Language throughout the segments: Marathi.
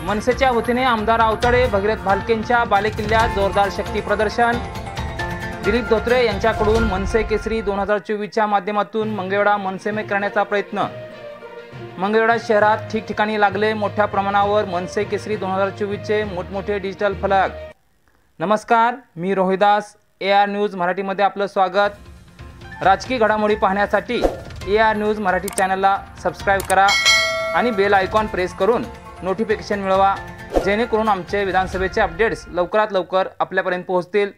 मनसेच्या वतीने आमदार आवताडे भगीरथ भालकेंच्या बालेकिल्ल्यात जोरदार शक्ती प्रदर्शन। दिलीप धोत्रे यांच्याकडून मनसे केसरी 2024च्या माध्यमातून मंगळवेढा मनसेमय करण्याचा प्रयत्न। मंगळवेढा शहरात ठिकठिकाणी लागले मोठ्या प्रमाणावर मनसे केसरी 2024चे मोठमोठे डिजिटल फलक। नमस्कार, मी रोहिदास, AR न्यूज मराठीमध्ये आपलं स्वागत। राजकीय घडामोडी पाहण्यासाठी AR न्यूज मराठी चॅनलला सबस्क्राइब करा आणि बेल आयकॉन प्रेस करून नोटिफिकेशन मिळवा, जेणेकरून आमचे विधानसभेचे अपडेट्स लवकरात लवकर आपल्यापर्यंत पोहोचतील।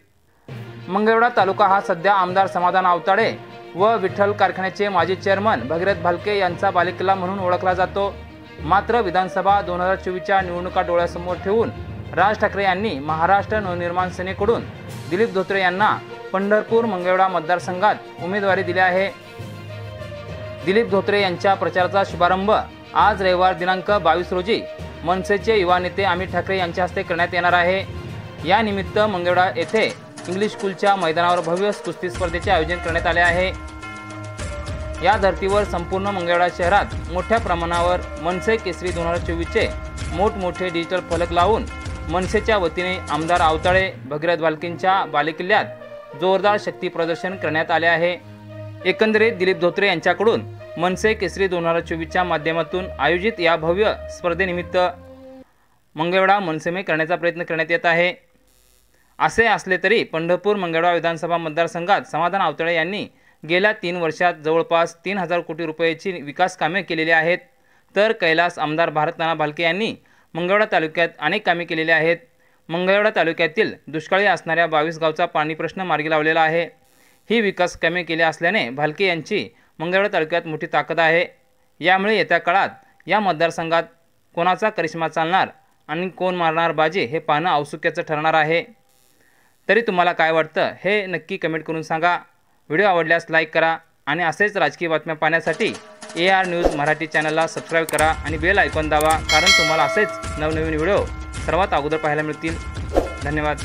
मंगळवेढा तालुका हा सध्या आमदार समाधान आवताडे व विठ्ठल कारखान्याचे माजी चेअरमन भगीरथ भालके यांचा बालेकिल्ला म्हणून ओळखला जातो। मात्र विधानसभा 2024च्या निवडणुका डोळ्यासमोर ठेवून राज ठाकरे यांनी महाराष्ट्र नवनिर्माण सेनेकडून दिलीप धोत्रे यांना पंढरपूर मंगळवेढा मतदारसंघात उमेदवारी दिली आहे। दिलीप धोत्रे यांच्या प्रचाराचा शुभारंभ आज रविवार दिनांक 22 रोजी मनसेचे युवा नेते अमित ठाकरे यांच्या हस्ते करण्यात येणार आहे। या निमित्त मंगळवेढा येथे इंग्लिश स्कूलच्या मैदानावर भव्य कुस्ती स्पर्धेचे आयोजन करण्यात आले आहे। या धर्तीवर संपूर्ण मंगळवेढा शहरात मोठ्या प्रमाणावर मनसे केसरी 2024चे मोठमोठे डिजिटल फलक लावून मनसेच्या वतीने आमदार आवताडे भगीरथ भालकेंच्या बालेकिल्ल्यात जोरदार शक्ती प्रदर्शन करण्यात आले आहे। एकंदरीत दिलीप धोत्रे यांच्याकडून मनसे केसरी 2024च्या माध्यमातून आयोजित या भव्य स्पर्धेनिमित्त मंगळवेढा मनसेमय करण्याचा प्रयत्न करण्यात येत आहे। असे असले तरी पंढरपूर मंगळवेढा विधानसभा मतदारसंघात समाधान आवताडे यांनी गेल्या 3 वर्षात जवळपास 3000 कोटी रुपयाची विकास कामे केलेली आहेत, तर कैलास आमदार भारतनाना भालके यांनी मंगळवेढा तालुक्यात अनेक कामे केलेली आहेत। मंगळवेढा तालुक्यातील दुष्काळी असणाऱ्या 22 गावचा पाणी प्रश्न मार्गी लावलेला आहे। ही विकास कामे केली असल्याने भालके यांची मंगळवेढा तालुक्यात मोठी ताकद आहे। यामुळे येत्या काळात या मतदारसंघात कोणाचा करिश्मा चालणार आणि कोण मारणार बाजी हे पाहणं औत्सुक्याचं ठरणार आहे। तरी तुम्हाला काय वाटतं हे नक्की कमेंट करून सांगा। व्हिडिओ आवडल्यास लाईक करा आणि असेच राजकीय बातम्या पाहण्यासाठी AR न्यूज मराठी चॅनलला सबस्क्राइब करा आणि बेल आयकॉन दाबा, कारण तुम्हाला असेच नवनवीन व्हिडिओ सर्वात अगोदर पाहायला मिळतील। धन्यवाद।